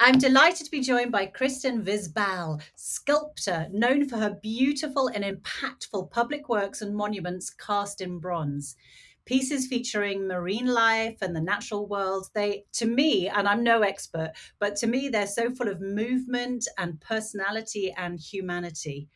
I'm delighted to be joined by Kristen Visbal, sculptor known for her beautiful and impactful public works and monuments cast in bronze. Pieces featuring marine life and the natural world, they, to me, and I'm no expert, but to me, they're so full of movement and personality and humanity.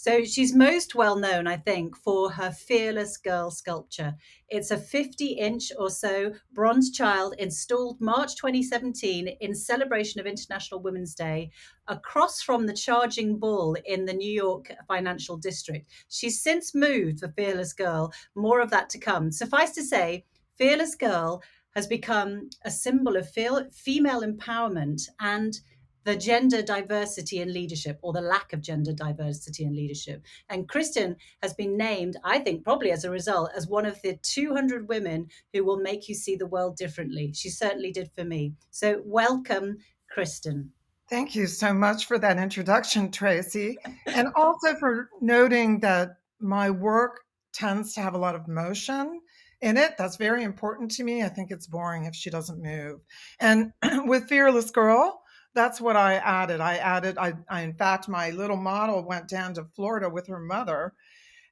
So she's most well known, I think, for her Fearless Girl sculpture. It's a 50-inch or so bronze child installed March 2017 in celebration of International Women's Day across from the Charging Bull in the New York Financial District. She's since moved for Fearless Girl. More of that to come. Suffice to say, Fearless Girl has become a symbol of female empowerment and the gender diversity in leadership, or the lack of gender diversity in leadership. And Kristen has been named, I think, probably as a result, as one of the 200 women who will make you see the world differently. She certainly did for me. So welcome, Kristen. Thank you so much for that introduction, Tracy, and also for noting that my work tends to have a lot of motion in it. That's very important to me. I think it's boring if she doesn't move. And with Fearless Girl, that's what I added. In fact, my little model went down to Florida with her mother,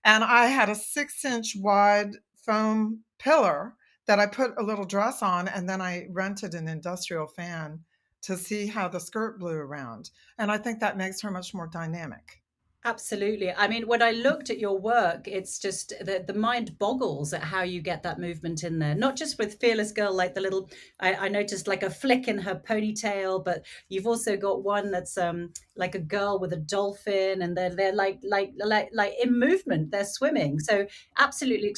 and I had a 6-inch wide foam pillar that I put a little dress on, and then I rented an industrial fan to see how the skirt blew around. And I think that makes her much more dynamic. Absolutely. I mean, when I looked at your work, it's just the mind boggles at how you get that movement in there. Not just with Fearless Girl, like the little, I noticed like a flick in her ponytail, but you've also got one that's like a girl with a dolphin, and they're like in movement. They're swimming. So absolutely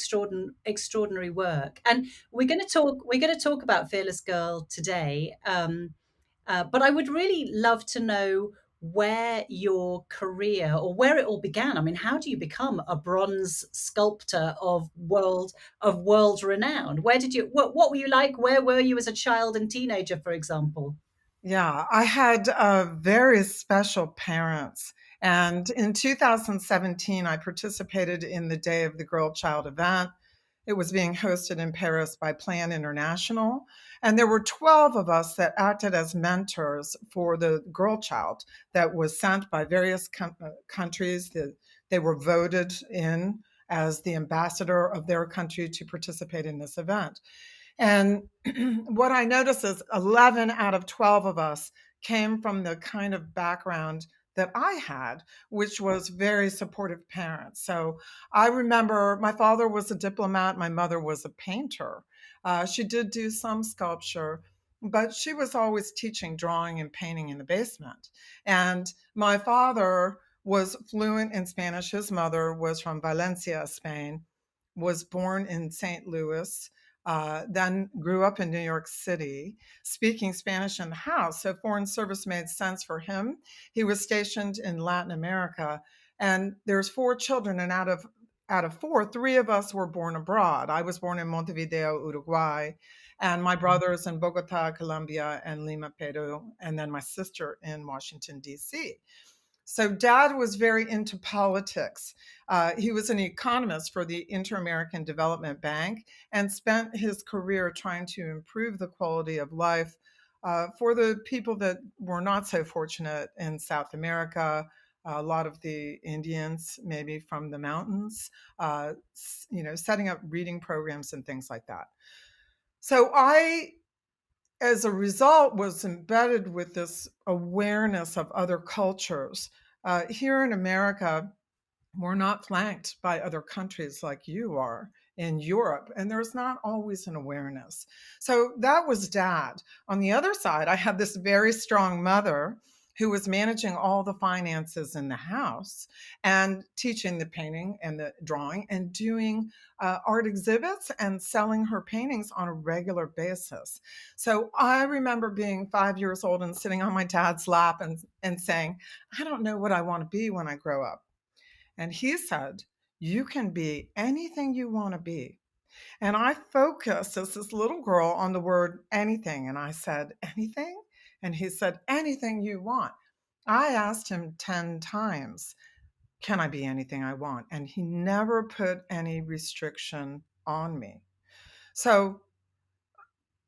extraordinary work. And we're going to talk about Fearless Girl today. But I would really love to know where your career or where it all began. I mean, how do you become a bronze sculptor of world renown? Where did you what were you like? Where were you as a child and teenager, for example? Yeah, I had very special parents. And in 2017, I participated in the Day of the Girl Child event. It was being hosted in Paris by Plan International. And there were 12 of us that acted as mentors for the girl child that was sent by various countries. They were voted in as the ambassador of their country to participate in this event. And what I noticed is 11 out of 12 of us came from the kind of background that I had, which was very supportive parents. So I remember my father was a diplomat, my mother was a painter. She did do some sculpture, but she was always teaching drawing and painting in the basement. And my father was fluent in Spanish. His mother was from Valencia, Spain, was born in St. Louis, then grew up in New York City, speaking Spanish in the house. So foreign service made sense for him. He was stationed in Latin America, and there's 4 children, and out of four, three of us were born abroad. I was born in Montevideo, Uruguay, and my brothers in Bogota, Colombia, and Lima, Peru, and then my sister in Washington, D.C. So dad was very into politics. He was an economist for the Inter-American Development Bank and spent his career trying to improve the quality of life for the people that were not so fortunate in South America. A lot of the Indians, maybe from the mountains, setting up reading programs and things like that. So I, as a result, was embedded with this awareness of other cultures. Here in America, we're not flanked by other countries like you are in Europe, and there's not always an awareness. So that was dad. On the other side, I had this very strong mother who was managing all the finances in the house and teaching the painting and the drawing and doing art exhibits and selling her paintings on a regular basis. So I remember being 5 years old and sitting on my dad's lap and saying, I don't know what I want to be when I grow up. And he said, you can be anything you want to be. And I focused as this little girl on the word anything. And I said, anything? And he said, anything you want. I asked him 10 times, can I be anything I want? And he never put any restriction on me. So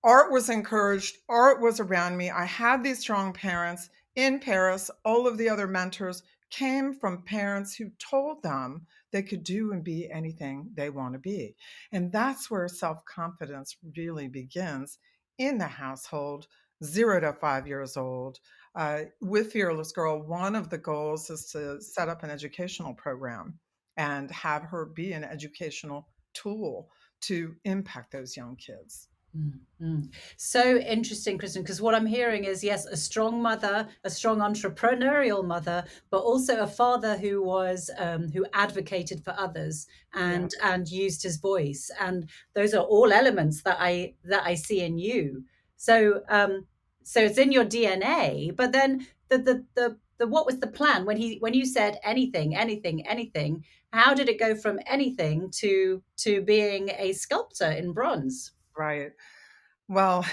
art was encouraged, art was around me. I had these strong parents in Paris. All of the other mentors came from parents who told them they could do and be anything they want to be. And that's where self confidence really begins in the household, 0 to 5 years old. With Fearless Girl, one of the goals is to set up an educational program and have her be an educational tool to impact those young kids. Mm. So interesting, Kristen, because what I'm hearing is yes, a strong mother, a strong entrepreneurial mother, but also a father who was who advocated for others Yeah. and used his voice, and those are all elements that I see in you. So so it's in your DNA. But then the what was the plan when you said anything, anything, anything? How did it go from anything to being a sculptor in bronze? Right. Well,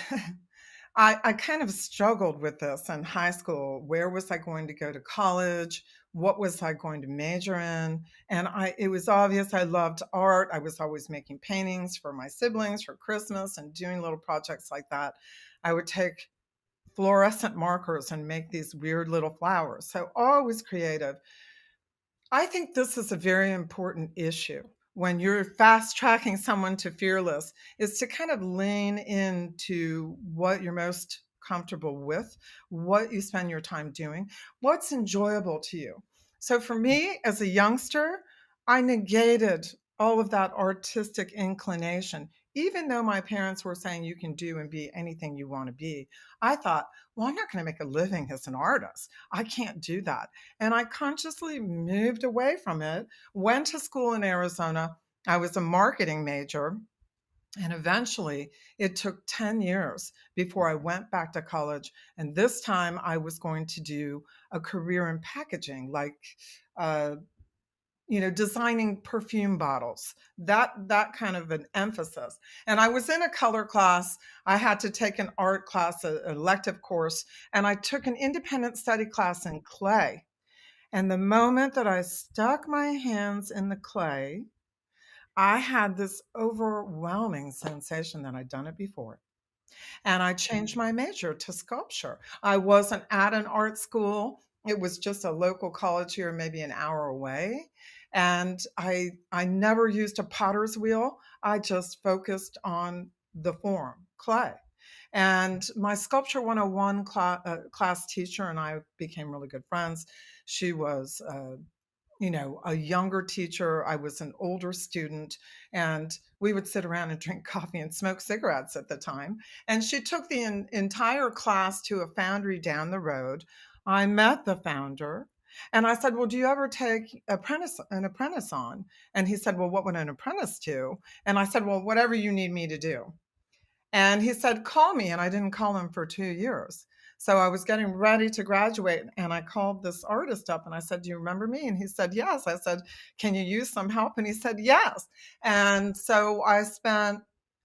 I kind of struggled with this in high school. Where was I going to go to college? What was I going to major in? And it was obvious I loved art. I was always making paintings for my siblings for Christmas and doing little projects like that. I would take fluorescent markers and make these weird little flowers. So always creative. I think this is a very important issue when you're fast tracking someone to fearless is to kind of lean into what you're most comfortable with, what you spend your time doing, what's enjoyable to you. So for me as a youngster, I negated all of that artistic inclination. Even though my parents were saying you can do and be anything you want to be, I thought, well, I'm not going to make a living as an artist. I can't do that. And I consciously moved away from it, went to school in Arizona. I was a marketing major. And eventually, it took 10 years before I went back to college. And this time, I was going to do a career in packaging, like uh, designing perfume bottles, that kind of an emphasis. And I was in a color class. I had to take an art class, an elective course, and I took an independent study class in clay. And the moment that I stuck my hands in the clay, I had this overwhelming sensation that I'd done it before. And I changed my major to sculpture. I wasn't at an art school. It was just a local college here, maybe an hour away. And I never used a potter's wheel. I just focused on the form, clay. And my Sculpture 101 class teacher and I became really good friends. She was a younger teacher. I was an older student, and we would sit around and drink coffee and smoke cigarettes at the time. And she took the entire class to a foundry down the road. I met the founder. And I said, well, do you ever take an apprentice on? And he said, well, what would an apprentice do? And I said, well, whatever you need me to do. And he said, call me. And I didn't call him for 2 years. So I was getting ready to graduate and I called this artist up and I said, do you remember me? And he said, yes. I said, can you use some help? And he said, yes. And so I spent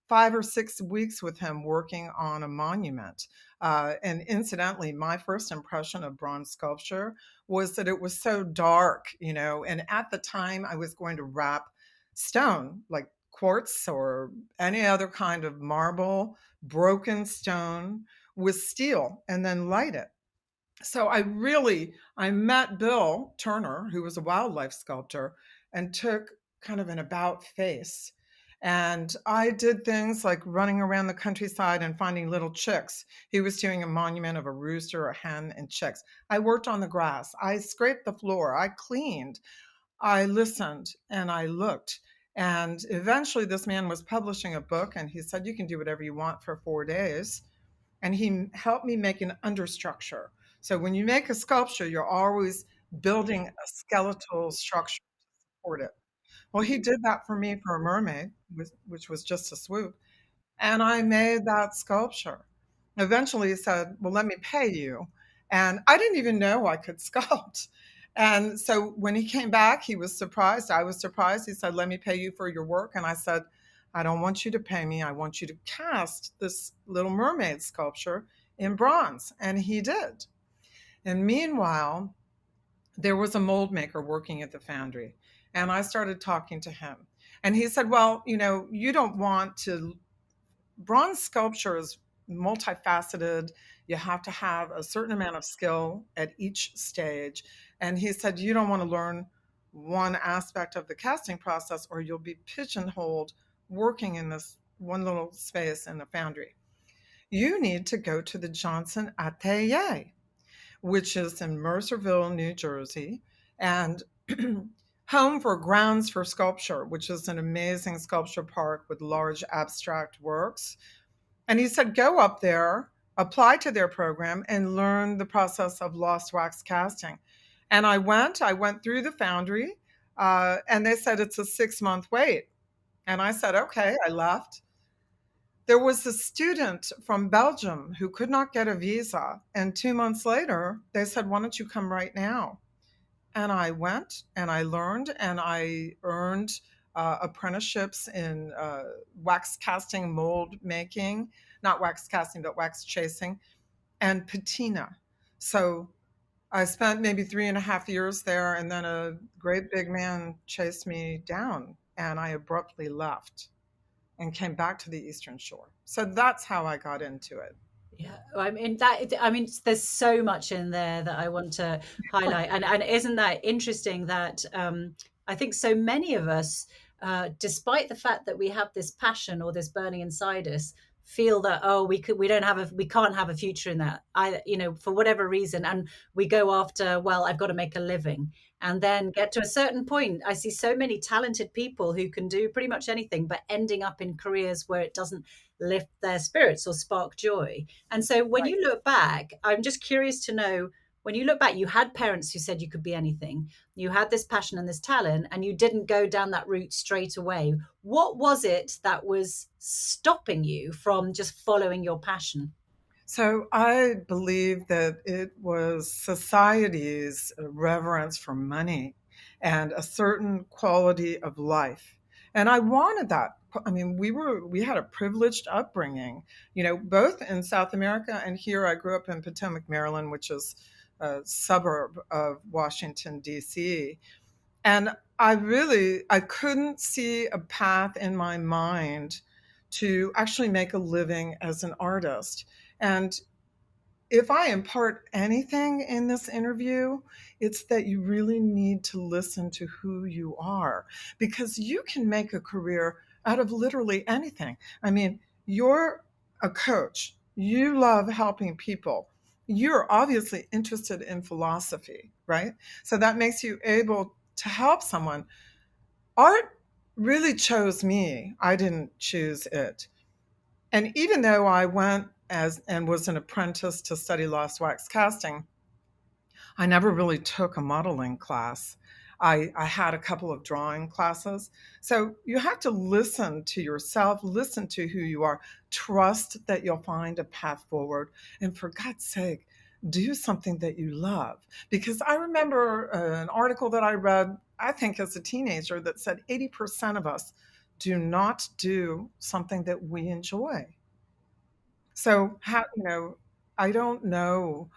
5 or 6 weeks with him working on a monument. And incidentally, my first impression of bronze sculpture was that it was so dark, and at the time I was going to wrap stone, like quartz or any other kind of marble, broken stone with steel and then light it. So I met Bill Turner, who was a wildlife sculptor, and took kind of an about face. And I did things like running around the countryside and finding little chicks. He was doing a monument of a rooster, a hen, and chicks. I worked on the grass. I scraped the floor. I cleaned. I listened and I looked. And eventually, this man was publishing a book, and he said, you can do whatever you want for 4 days. And he helped me make an understructure. So, when you make a sculpture, you're always building a skeletal structure to support it. Well, he did that for me for a mermaid, which was just a swoop. And I made that sculpture. Eventually, he said, well, let me pay you. And I didn't even know I could sculpt. And so when he came back, he was surprised. I was surprised. He said, let me pay you for your work. And I said, I don't want you to pay me. I want you to cast this little mermaid sculpture in bronze. And he did. And meanwhile, there was a mold maker working at the foundry. And I started talking to him. And he said, well, you don't want to bronze sculpture is multifaceted. You have to have a certain amount of skill at each stage. And he said, you don't want to learn one aspect of the casting process or you'll be pigeonholed working in this one little space in the foundry. You need to go to the Johnson Atelier, which is in Mercerville, New Jersey, and home for Grounds for Sculpture, which is an amazing sculpture park with large abstract works. And he said, go up there, apply to their program, and learn the process of lost wax casting. And I went through the foundry, and they said it's a 6-month wait. And I said, okay, I left. There was a student from Belgium who could not get a visa. And 2 months later, they said, why don't you come right now? And I went and I learned and I earned apprenticeships in wax casting, mold making, not wax casting, but wax chasing, and patina. So I spent maybe 3.5 years there, and then a great big man chased me down, and I abruptly left and came back to the Eastern Shore. So that's how I got into it. Yeah, I mean that. I mean, there's so much in there that I want to highlight, and isn't that interesting that I think so many of us, despite the fact that we have this passion or this burning inside us, feel that we can't have a future in that. For whatever reason, and we go after, well, I've got to make a living, and then get to a certain point. I see so many talented people who can do pretty much anything, but ending up in careers where it doesn't lift their spirits or spark joy. And so when Right. you look back, I'm just curious to know, when you look back, you had parents who said you could be anything. You had this passion and this talent, and you didn't go down that route straight away. What was it that was stopping you from just following your passion? So I believe that it was society's reverence for money and a certain quality of life. And I wanted that. I mean, we had a privileged upbringing, both in South America and here. I grew up in Potomac, Maryland, which is a suburb of Washington, D.C. And I couldn't see a path in my mind to actually make a living as an artist. And if I impart anything in this interview, it's that you really need to listen to who you are because you can make a career out of literally anything. I mean, you're a coach, you love helping people. You're obviously interested in philosophy, right? So that makes you able to help someone. Art really chose me. I didn't choose it. And even though I went as and was an apprentice to study lost wax casting, I never really took a modeling class. I had a couple of drawing classes. So you have to listen to yourself, listen to who you are, trust that you'll find a path forward. And for God's sake, do something that you love. Because I remember an article that I read, I think as a teenager, that said 80% of us do not do something that we enjoy. So, I don't know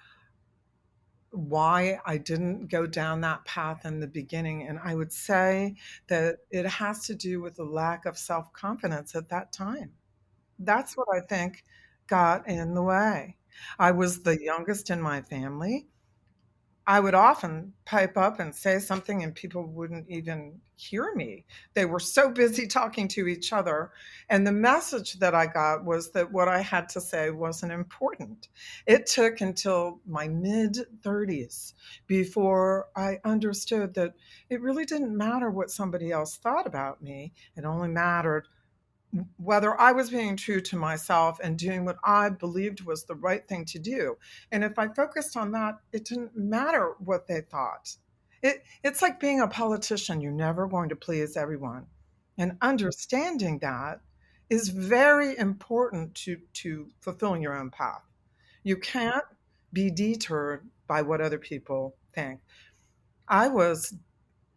why I didn't go down that path in the beginning. And I would say that it has to do with the lack of self confidence at that time. That's what I think got in the way. I was the youngest in my family. I would often pipe up and say something, and people wouldn't even hear me. They were so busy talking to each other. And the message that I got was that what I had to say wasn't important. It took until my mid 30s before I understood that it really didn't matter what somebody else thought about me. It only mattered whether I was being true to myself and doing what I believed was the right thing to do. And if I focused on that, it didn't matter what they thought. It's like being a politician. You're never going to please everyone. And understanding that is very important to fulfilling your own path. You can't be deterred by what other people think. I was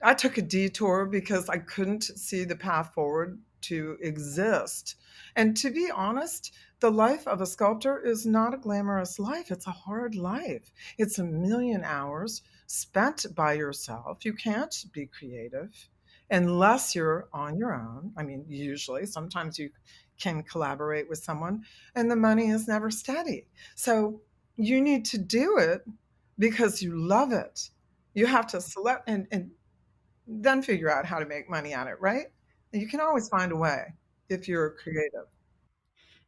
I took a detour because I couldn't see the path forward to exist. And to be honest, the life of a sculptor is not a glamorous life. It's a hard life. It's a million hours spent by yourself. You can't be creative unless you're on your own. I mean, usually, sometimes you can collaborate with someone, and the money is never steady. So you need to do it because you love it. You have to select and then figure out how to make money at it, right? You can always find a way if you're creative.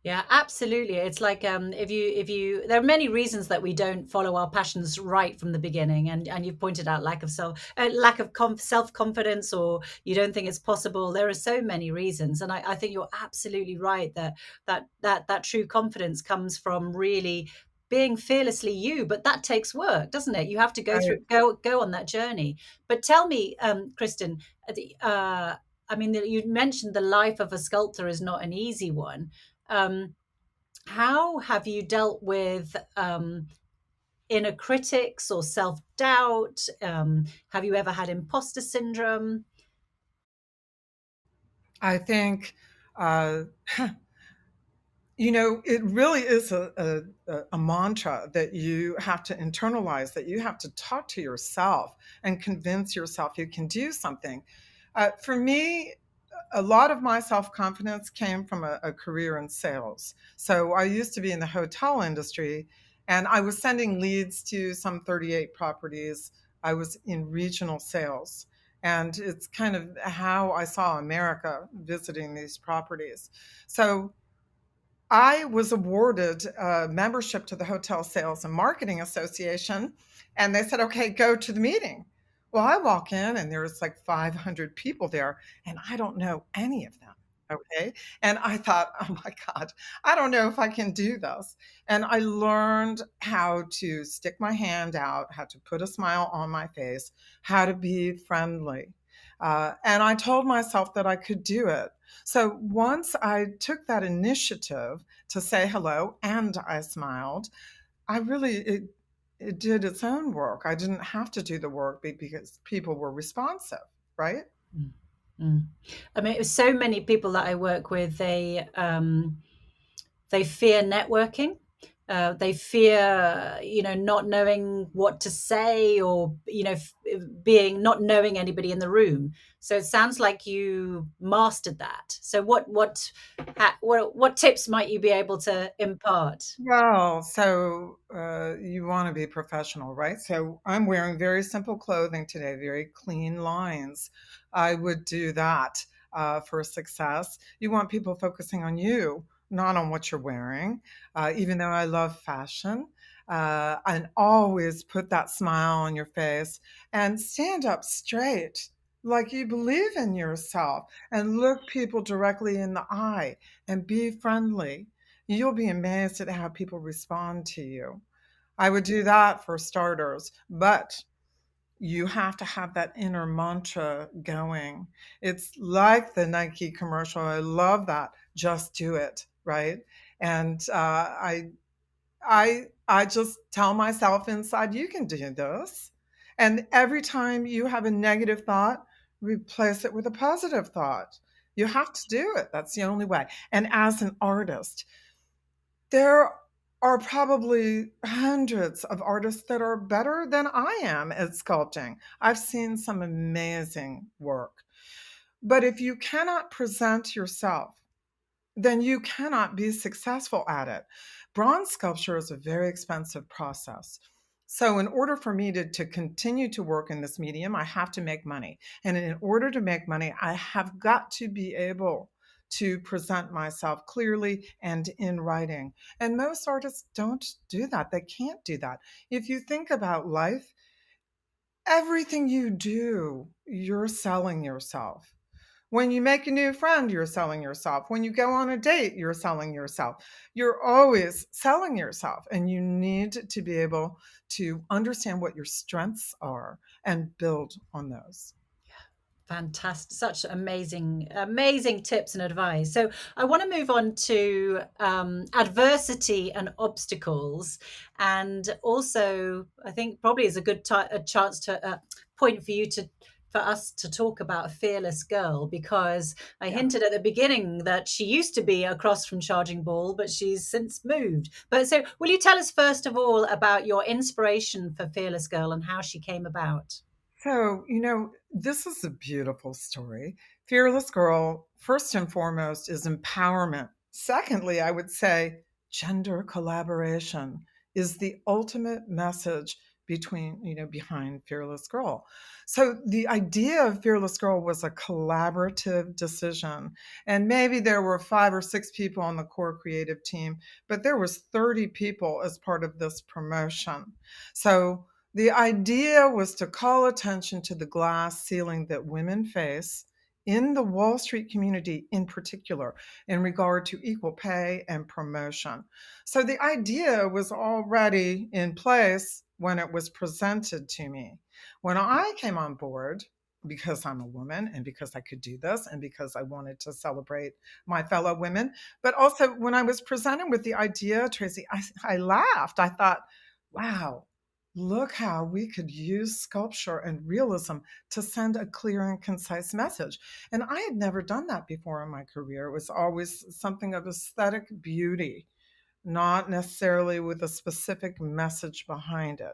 Yeah, absolutely. It's like if you there are many reasons that we don't follow our passions right from the beginning, and you've pointed out lack of self confidence, or you don't think it's possible. There are so many reasons, and I think you're absolutely right that that true confidence comes from really being fearlessly you. But that takes work, doesn't it? You have to Right. go on that journey. But tell me, Kristen, I mean, you mentioned the life of a sculptor is not an easy one. um, how have you dealt with inner critics or self doubt? Have you ever had imposter syndrome? I think uh, it really is a mantra that you have to internalize, that you have to talk to yourself and convince yourself you can do something. For me, a lot of my self confidence came from a career in sales. So I used to be in the hotel industry, and I was sending leads to some 38 properties. I was in regional sales. And it's kind of how I saw America visiting these properties. So I was awarded membership to the Hotel Sales and Marketing Association, and they said, "Okay, go to the meeting." Well, I walk in, and there's like 500 people there, and I don't know any of them. Okay. And I thought, oh my God, I don't know if I can do this. And I learned how to stick my hand out, how to put a smile on my face, how to be friendly. And I told myself that I could do it. So once I took that initiative to say hello and I smiled, I really, it did its own work. I didn't have to do the work because people were responsive, right? Mm. Mm. I mean, so many people that I work with, they fear networking. They fear, not knowing what to say, or being not knowing anybody in the room. So it sounds like you mastered that. So what tips might you be able to impart? Well, so you want to be professional, right? So I'm wearing very simple clothing today, very clean lines. I would do that for success. You want people focusing on you, not on what you're wearing, even though I love fashion. And always put that smile on your face and stand up straight, like you believe in yourself, and look people directly in the eye and be friendly. You'll be amazed at how people respond to you. I would do that for starters, but you have to have that inner mantra going. It's like the Nike commercial. I love that. Just do it, right? And I just tell myself inside, you can do this. And every time you have a negative thought, replace it with a positive thought. You have to do it. That's the only way. And as an artist, there are probably hundreds of artists that are better than I am at sculpting. I've seen some amazing work. But if you cannot present yourself, then you cannot be successful at it. Bronze sculpture is a very expensive process. So, in order for me to continue to work in this medium, I have to make money. And in order to make money, I have got to be able to present myself clearly and in writing. And most artists don't do that. They can't do that. If you think about life, everything you do, you're selling yourself. When you make a new friend, you're selling yourself. When you go on a date, you're selling yourself. You're always selling yourself. And you need to be able to understand what your strengths are and build on those. Fantastic. Such amazing tips and advice. So I want to move on to adversity and obstacles. And also, I think probably is a a chance to point for you for us to talk about a fearless girl, because I Yeah. hinted at the beginning that she used to be across from Charging Ball, but she's since moved. But so will you tell us first of all about your inspiration for Fearless Girl and how she came about? So, this is a beautiful story. Fearless Girl, first and foremost, is empowerment. Secondly, I would say gender collaboration is the ultimate message behind Fearless Girl. So the idea of Fearless Girl was a collaborative decision. And maybe there were 5 or 6 people on the core creative team, but there was 30 people as part of this promotion. So the idea was to call attention to the glass ceiling that women face in the Wall Street community in particular in regard to equal pay and promotion. So the idea was already in place when it was presented to me. When I came on board, because I'm a woman and because I could do this and because I wanted to celebrate my fellow women, but also when I was presented with the idea, Tracy, I laughed. I thought, wow, look how we could use sculpture and realism to send a clear and concise message. And I had never done that before in my career. It was always something of aesthetic beauty, not necessarily with a specific message behind it.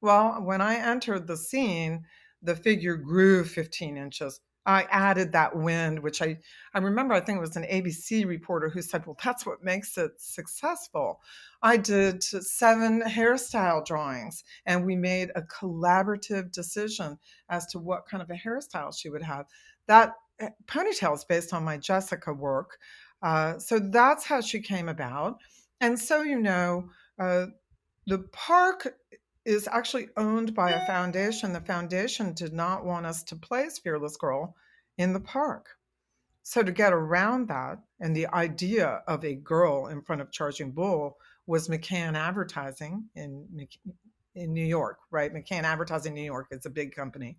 Well, when I entered the scene, the figure grew 15 inches. I added that wind, which I remember, I think it was an ABC reporter who said, well, that's what makes it successful. I did 7 hairstyle drawings, and we made a collaborative decision as to what kind of a hairstyle she would have. That ponytail is based on my Jessica work. So that's how she came about. And so, uh, the park is actually owned by a foundation. The foundation did not want us to place Fearless Girl in the park. So to get around that, and the idea of a girl in front of Charging Bull was McCann Advertising in New York, right? McCann Advertising New York is a big company.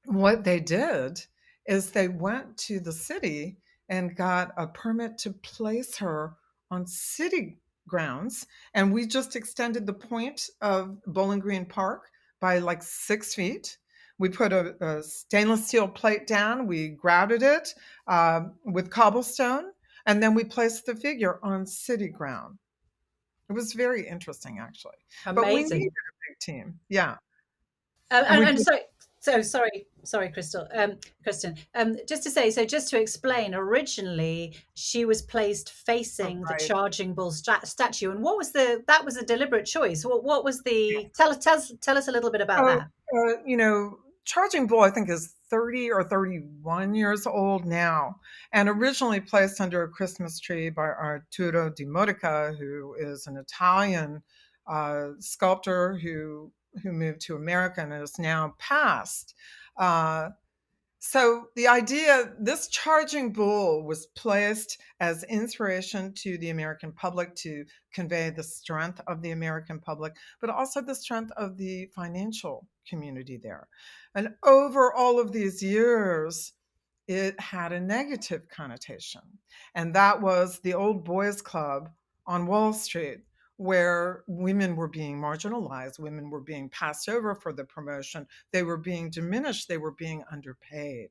What they did is they went to the city and got a permit to place her on city grounds. And we just extended the point of Bowling Green Park by like 6 feet. We put a stainless steel plate down, we grouted it with cobblestone, and then we placed the figure on city ground. It was very interesting, actually. But we needed Amazing. a big team. Yeah. Um, And and, we and put, so sorry, Crystal, Kristen. Just to say, so just to explain, originally she was placed oh, facing the right. charging bull statue, and what was that was a deliberate choice. What was the tell us a little bit about So, that. Charging Bull, I think, is 30 or 31 years old now, and originally placed under a Christmas tree by Arturo Di Modica, who is an Italian sculptor who moved to America and is now passed. Uh, so the idea, this charging bull was placed as inspiration to the American public to convey the strength of the American public, but also the strength of the financial community there. And over all of these years, it had a negative connotation. And that was the old boys club on Wall Street, where women were being marginalized, women were being passed over for the promotion, they were being diminished, they were being underpaid.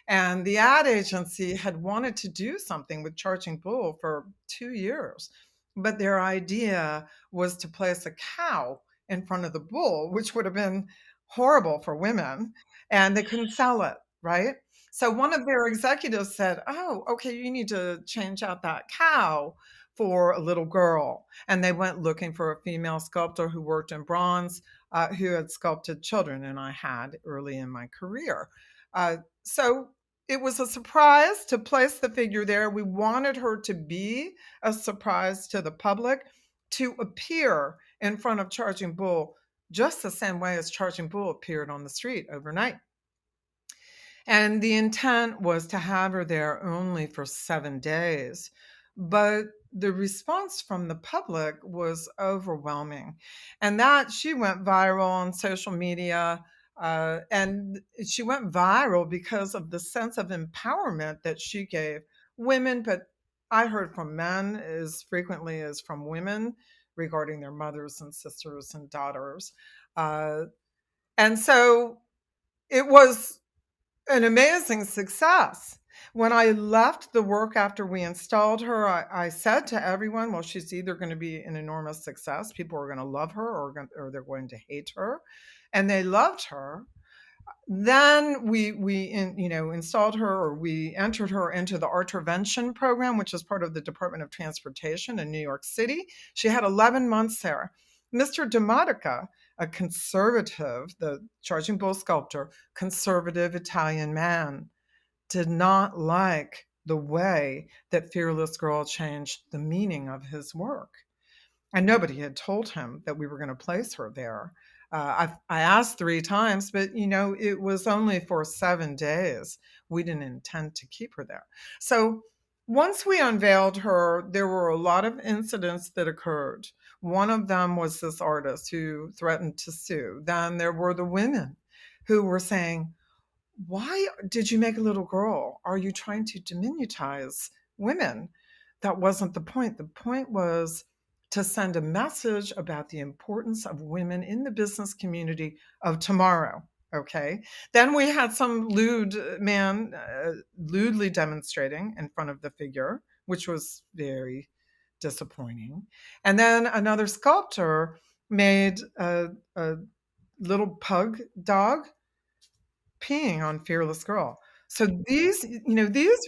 And the ad agency had wanted to do something with Charging Bull for 2 years. But their idea was to place a cow in front of the bull, which would have been horrible for women. And they couldn't sell it, right? So one of their executives said, oh, okay, you need to change out that cow for a little girl. And they went looking for a female sculptor who worked in bronze, who had sculpted children, and I had early in my career. So it was a surprise to place the figure there. We wanted her to be a surprise to the public, to appear in front of Charging Bull just the same way as Charging Bull appeared on the street overnight. And the intent was to have her there only for 7 days. But the response from the public was overwhelming. And that she went viral on social media. And she went viral because of the sense of empowerment that she gave women. But I heard from men as frequently as from women regarding their mothers and sisters and daughters. Uh, and so it was an amazing success. When I left the work after we installed her, I said to everyone, well, she's either going to be an enormous success, people are going to love her, or they're going to hate her. And they loved her. Then installed her, or we entered her into the Artervention program, which is part of the Department of Transportation in New York City. She had 11 months there. Mr. Demotica, a conservative, the Charging Bull sculptor, conservative Italian man, did not like the way that Fearless Girl changed the meaning of his work. And nobody had told him that we were going to place her there. I asked 3 times, but it was only for 7 days. We didn't intend to keep her there. So once we unveiled her, there were a lot of incidents that occurred. One of them was this artist who threatened to sue. Then there were the women who were saying, "Why did you make a little girl? Are you trying to diminutize women?" That wasn't the point. The point was to send a message about the importance of women in the business community of tomorrow. Okay. Then we had some lewd man lewdly demonstrating in front of the figure, which was very disappointing. And then another sculptor made a little pug dog peeing on Fearless Girl. So these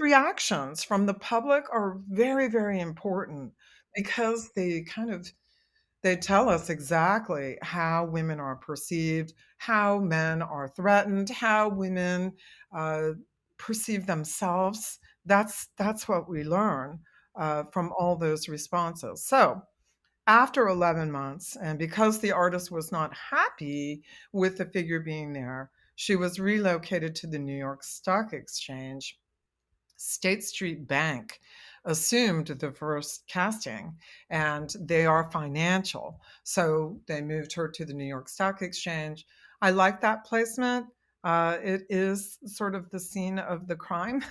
reactions from the public are very, very important because they tell us exactly how women are perceived, how men are threatened, how women uh, perceive themselves. That's what we learn from all those responses. So after 11 months, and because the artist was not happy with the figure being there, she was relocated to the New York Stock Exchange. State Street Bank assumed the first casting, and they are financial. So they moved her to the New York Stock Exchange. I like that placement. It is sort of the scene of the crime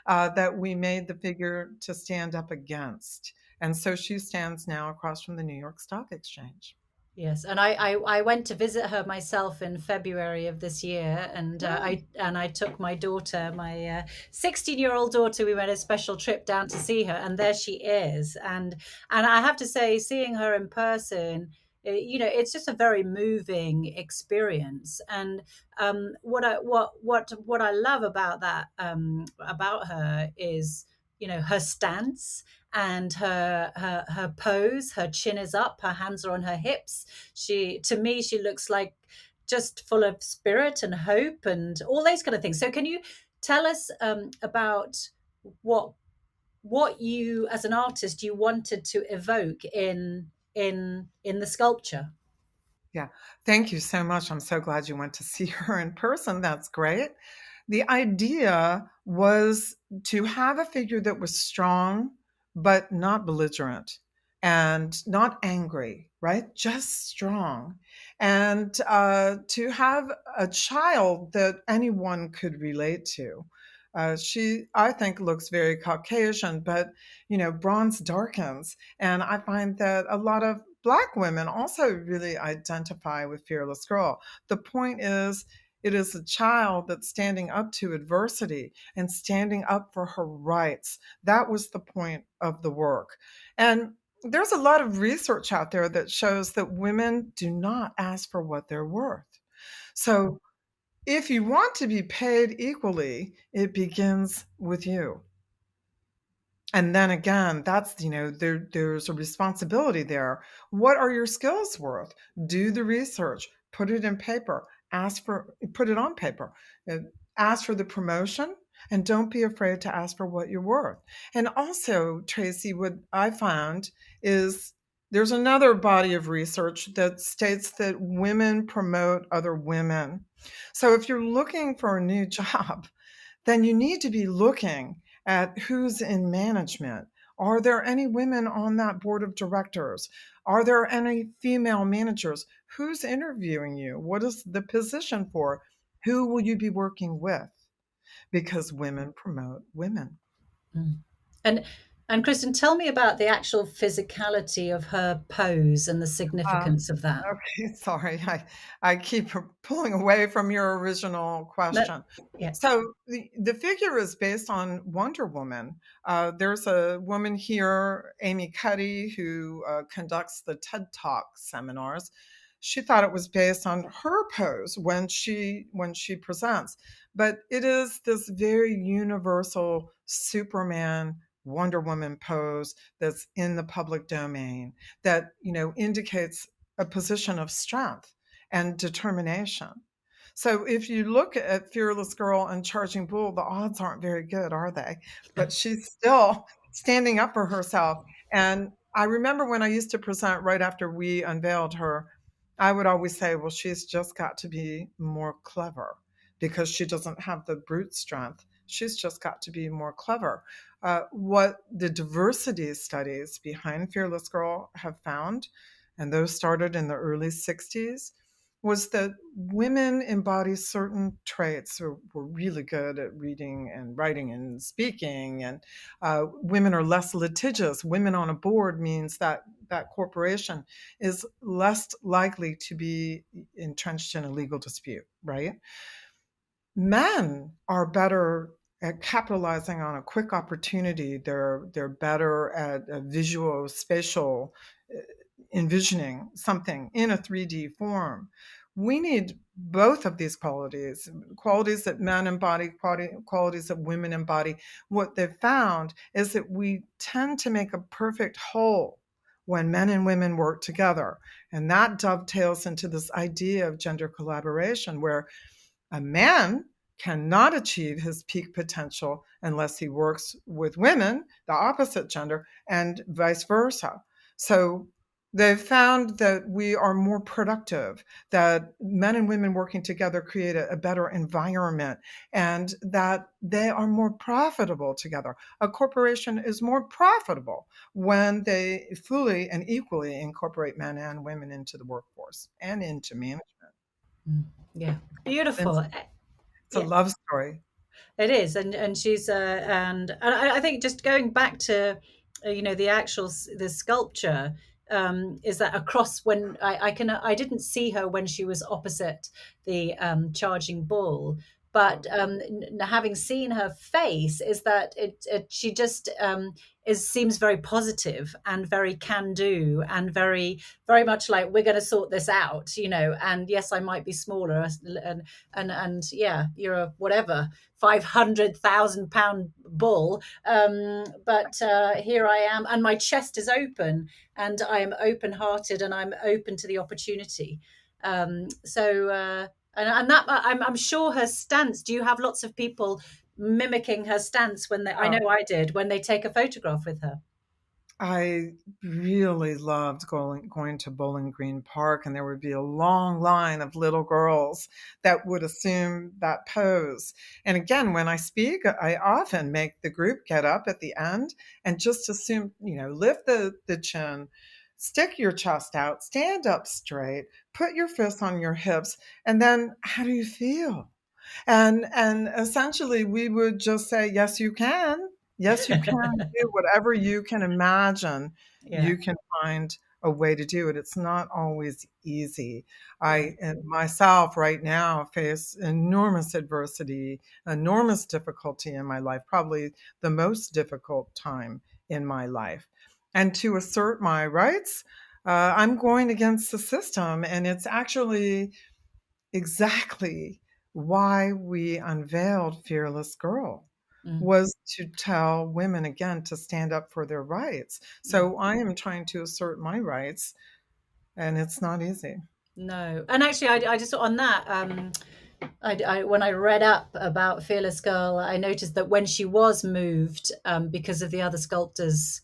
that we made the figure to stand up against. And so she stands now across from the New York Stock Exchange. Yes, and I went to visit her myself in February of this year, and Mm. I took my daughter, my 16-year-old daughter. We went a special trip down to see her, and there she is. And I have to say, seeing her in person, it's just a very moving experience. And what I love about that, about her, is her stance and her pose. Her chin is up, her hands are on her hips. She To me, she looks like just full of spirit and hope and all those kind of things. So can you tell us about what you, as an artist, you wanted to evoke in the sculpture? Yeah. Thank you so much. I'm so glad you went to see her in person. That's great. The idea was to have a figure that was strong, but not belligerent and not angry, right? Just strong. And to have a child that anyone could relate to. She, I think, looks very Caucasian, but, bronze darkens. And I find that a lot of Black women also really identify with Fearless Girl. The point is, it is a child that's standing up to adversity and standing up for her rights. That was the point of the work. And there's a lot of research out there that shows that women do not ask for what they're worth. So if you want to be paid equally, it begins with you. And then again, that's, there's a responsibility there. What are your skills worth? Do the research, put it in paper, put it on paper, uh, ask for the promotion, and don't be afraid to ask for what you're worth. And also, Tracy, what I found is there's another body of research that states that women promote other women. So if you're looking for a new job, then you need to be looking at who's in management. Are there any women on that board of directors? Are there any female managers? Who's interviewing you? What is the position for? Who will you be working with? Because women promote women. Mm. And Kristen, tell me about the actual physicality of her pose and the Uh, significance of that. okay, sorry, I keep pulling away from your original But question. yeah. So the figure is based on Wonder Woman. There's a woman here, Amy Cuddy, who conducts the TED Talk seminars. she thought it was based on her pose when she presents, but it is this very universal Superman Wonder Woman pose that's in the public domain that, indicates a position of strength and determination. So if you look at Fearless Girl and Charging Bull, the odds aren't very good, are they? But she's still standing up for herself. And I remember when I used to present right after we unveiled her, I would always say, well, she's just got to be more clever because she doesn't have the brute strength. She's just got to be more clever. What the diversity studies behind Fearless Girl have found, and those started in the early 60s, was that women embody certain traits or were really good at reading and writing and speaking, and women are less litigious. Women on a board means that that corporation is less likely to be entrenched in a legal dispute, right? Men are better at capitalizing on a quick opportunity. They're better at visual spatial uh, envisioning something in a 3D form. We need both of these qualities, qualities that men embody, qualities that women embody. What they've found is that we tend to make a perfect whole when men and women work together. And that dovetails into this idea of gender collaboration, where a man cannot achieve his peak potential unless he works with women, the opposite gender, and vice versa. So they've found that we are more productive, that men and women working together create a better environment, and that they are more profitable together. A corporation is more profitable when they fully and equally incorporate men and women into the workforce and into management. Mm. Yeah, And beautiful. it's a Yeah, love story. it is, and she's and I think just going back to the actual the sculpture, is that across when I didn't see her when she was opposite the charging bull, but having seen her face, is that she just seems very positive and very can do and very much like, we're going to sort this out, and yes, I might be smaller, and yeah, you're a whatever 500,000 pound bull, but here I am, and my chest is open, and I am open hearted, and I'm open to the opportunity. And that I'm sure her stance. Do you have lots of people mimicking her stance when they? I Oh, know I did when they take a photograph with her. I really loved going to Bowling Green Park, and there would be a long line of little girls that would assume that pose. And again, when I speak, I often make the group get up at the end and just assume, lift the chin, stick your chest out, stand up straight, put your fists on your hips, and then how do you feel? And essentially we would just say, yes, you can. Yes, you can do whatever you can imagine. Yeah, You can find a way to do it. It's not always easy. yeah. I myself right now face enormous adversity, enormous difficulty in my life, probably the most difficult time in my life. And to assert my rights, I'm going against the system. And it's actually exactly why we unveiled Fearless Girl, Mm, was to tell women again to stand up for their rights. yeah. So I am trying to assert my rights, and it's not easy. No, and actually, I just on that. When I read up about Fearless Girl, I noticed that when she was moved, because of the other sculptors'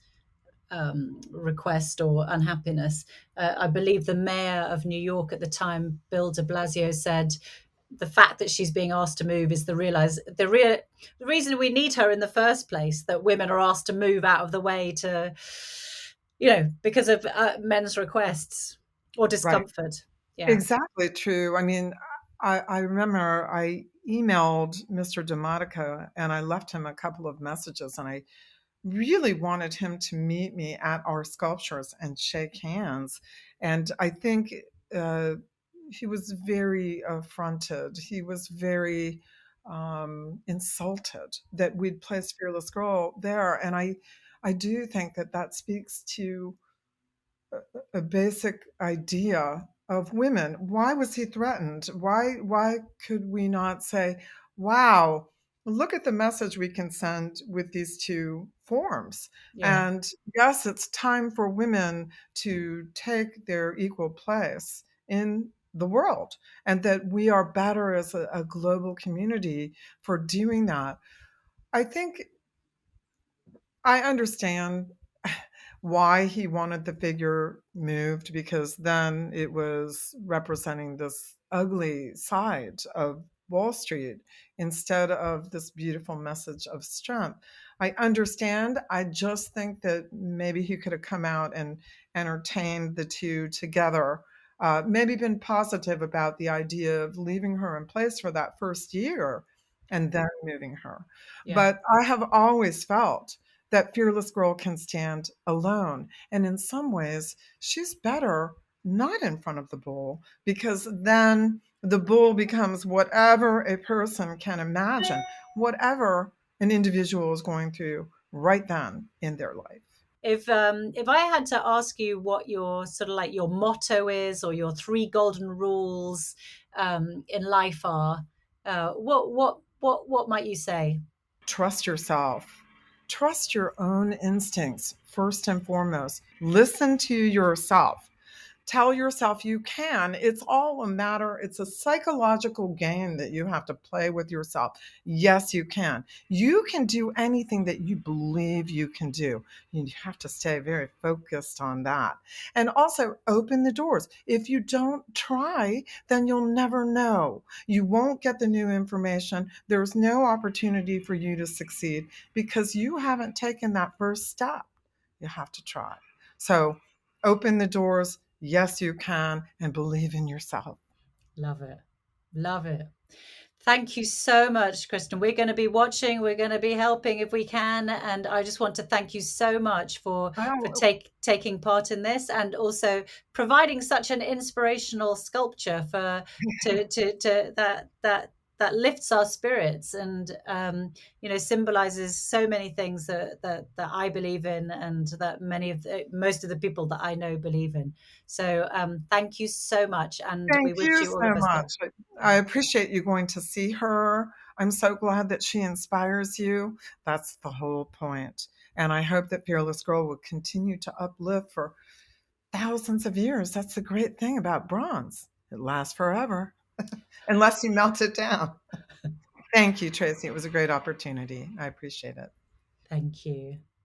request or unhappiness, I believe the mayor of New York at the time, Bill de Blasio, said the fact that she's being asked to move is the reason we need her in the first place. That women are asked to move out of the way to, because of men's requests or Right. discomfort. Yeah. Exactly true. I mean, I remember I emailed Mr. Demotica and I left him a couple of messages, and I really wanted him to meet me at our sculptures and shake hands. And I think uh, he was very affronted. He was very insulted that we'd placed Fearless Girl there. And I do think that that speaks to a basic idea of women. Why was he threatened? Why could we not say, wow, look at the message we can send with these two forms? Yeah. And yes, it's time for women to take their equal place in the world, and that we are better as a global community for doing that. I think I understand why he wanted the figure moved, because then it was representing this ugly side of Wall Street instead of this beautiful message of strength. I understand. I just think that maybe he could have come out and entertained the two together. Maybe been positive about the idea of leaving her in place for that first year and then moving her. Yeah. But I have always felt that Fearless Girl can stand alone. And in some ways, she's better not in front of the bull, because then the bull becomes whatever a person can imagine, whatever an individual is going through right then in their life. If I had to ask you what your sort of like your motto is, or your three golden rules in life are, what might you say? Trust yourself. Trust your own instincts first and foremost. Listen to yourself. Tell yourself you can. It's all a matter, it's a psychological game that you have to play with yourself. Yes, you can. You can do anything that you believe you can do. You have to stay very focused on that. And also open the doors. If you don't try, then you'll never know. You won't get the new information. There's no opportunity for you to succeed because you haven't taken that first step. You have to try. So open the doors. Yes, you can, and believe in yourself. Love it. Love it. Thank you so much, Kristen. We're going to be watching. We're going to be helping if we can, and I just want to thank you so much for Oh, taking part in this, and also providing such an inspirational sculpture for to that lifts our spirits, and symbolizes so many things that I believe in, and that most of the people that I know believe in. So thank you so much, and we thank wish you you all the so best luck. much. I appreciate you going to see her. I'm so glad that she inspires you. That's the whole point. And I hope that Fearless Girl will continue to uplift for thousands of years. That's the great thing about bronze. It lasts forever, unless you melt it down. Thank you, Tracy. It was a great opportunity. I appreciate it. Thank you.